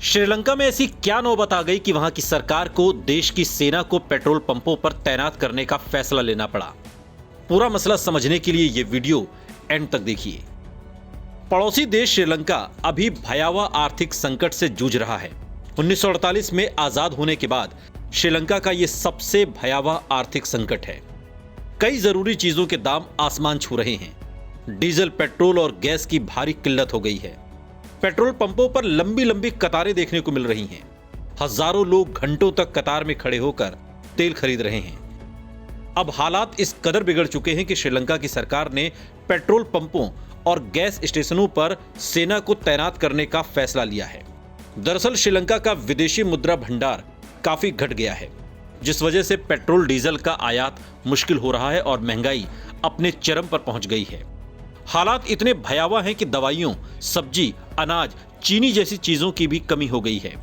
श्रीलंका में ऐसी क्या नौबत आ गई कि वहां की सरकार को देश की सेना को पेट्रोल पंपों पर तैनात करने का फैसला लेना पड़ा। पूरा मसला समझने के लिए यह वीडियो एंड तक देखिए। पड़ोसी देश श्रीलंका अभी भयावह आर्थिक संकट से जूझ रहा है। 1948 में आजाद होने के बाद श्रीलंका का यह सबसे भयावह आर्थिक संकट है। कई जरूरी चीजों के दाम आसमान छू रहे हैं। डीजल, पेट्रोल और गैस की भारी किल्लत हो गई है। पेट्रोल पंपों पर लंबी लंबी कतारें देखने को मिल रही हैं। हजारों लोग घंटों तक कतार में खड़े होकर तेल खरीद रहे हैं। अब हालात इस कदर बिगड़ चुके हैं कि श्रीलंका की सरकार ने पेट्रोल पंपों और गैस स्टेशनों पर सेना को तैनात करने का फैसला लिया है। दरअसल श्रीलंका का विदेशी मुद्रा भंडार काफी घट गया है, जिस वजह से पेट्रोल डीजल का आयात मुश्किल हो रहा है और महंगाई अपने चरम पर पहुंच गई है। हालात इतने भयावह हैं कि दवाइयों, सब्जी, अनाज, चीनी जैसी चीजों की भी कमी हो गई है।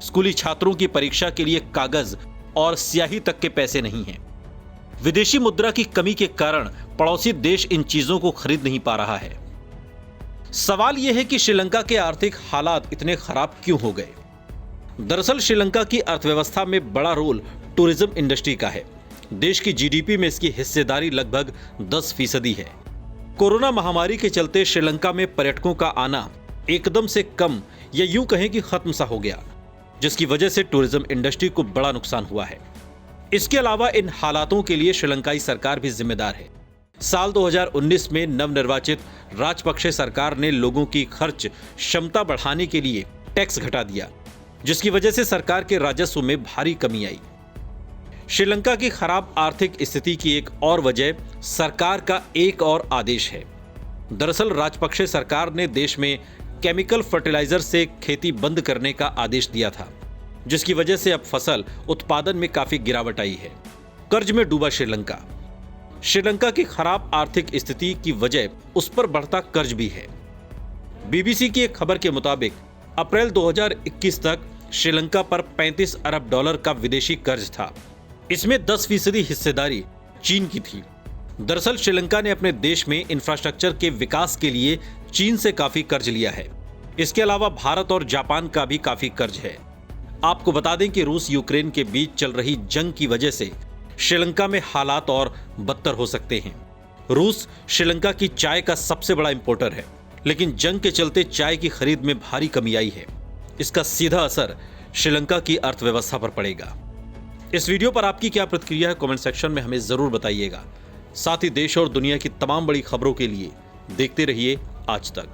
स्कूली छात्रों की परीक्षा के लिए कागज और स्याही तक के पैसे नहीं हैं। विदेशी मुद्रा की कमी के कारण पड़ोसी देश इन चीजों को खरीद नहीं पा रहा है। सवाल यह है कि श्रीलंका के आर्थिक हालात इतने खराब क्यों हो गए? दरअसल श्रीलंका की अर्थव्यवस्था में बड़ा रोल टूरिज्म इंडस्ट्री का है। देश की जीडीपी में इसकी हिस्सेदारी लगभग 10% है। कोरोना महामारी के चलते श्रीलंका में पर्यटकों का आना एकदम से कम या यूं कहें कि खत्म सा हो गया, जिसकी वजह से टूरिज्म इंडस्ट्री को बड़ा नुकसान हुआ है। इसके अलावा इन हालातों के लिए श्रीलंकाई सरकार भी जिम्मेदार है। साल 2019 में नवनिर्वाचित राजपक्षे सरकार ने लोगों की खर्च क्षमता बढ़ाने के लिए टैक्स घटा दिया, जिसकी वजह से सरकार के राजस्व में भारी कमी आई। श्रीलंका की खराब आर्थिक स्थिति की एक और वजह सरकार का एक और आदेश है। दरअसल राजपक्षे सरकार ने देश में केमिकल फर्टिलाइजर से खेती बंद करने का आदेश दिया था, जिसकी वजह से अब फसल उत्पादन में काफी गिरावट आई है। कर्ज में डूबा श्रीलंका। श्रीलंका की खराब आर्थिक स्थिति की वजह उस पर बढ़ता कर्ज भी है। बीबीसी की एक खबर के मुताबिक अप्रैल 2021 तक श्रीलंका पर $35 अरब का विदेशी कर्ज था। इसमें 10% हिस्सेदारी चीन की थी। दरअसल श्रीलंका ने अपने देश में इंफ्रास्ट्रक्चर के विकास के लिए चीन से काफी कर्ज लिया है। इसके अलावा भारत और जापान का भी काफी कर्ज है। आपको बता दें कि रूस यूक्रेन के बीच चल रही जंग की वजह से श्रीलंका में हालात और बदतर हो सकते हैं। रूस श्रीलंका की चाय का सबसे बड़ा इंपोर्टर है, लेकिन जंग के चलते चाय की खरीद में भारी कमी आई है। इसका सीधा असर श्रीलंका की अर्थव्यवस्था पर पड़ेगा। इस वीडियो पर आपकी क्या प्रतिक्रिया है, कमेंट सेक्शन में हमें जरूर बताइएगा। साथ ही देश और दुनिया की तमाम बड़ी खबरों के लिए देखते रहिए आज तक।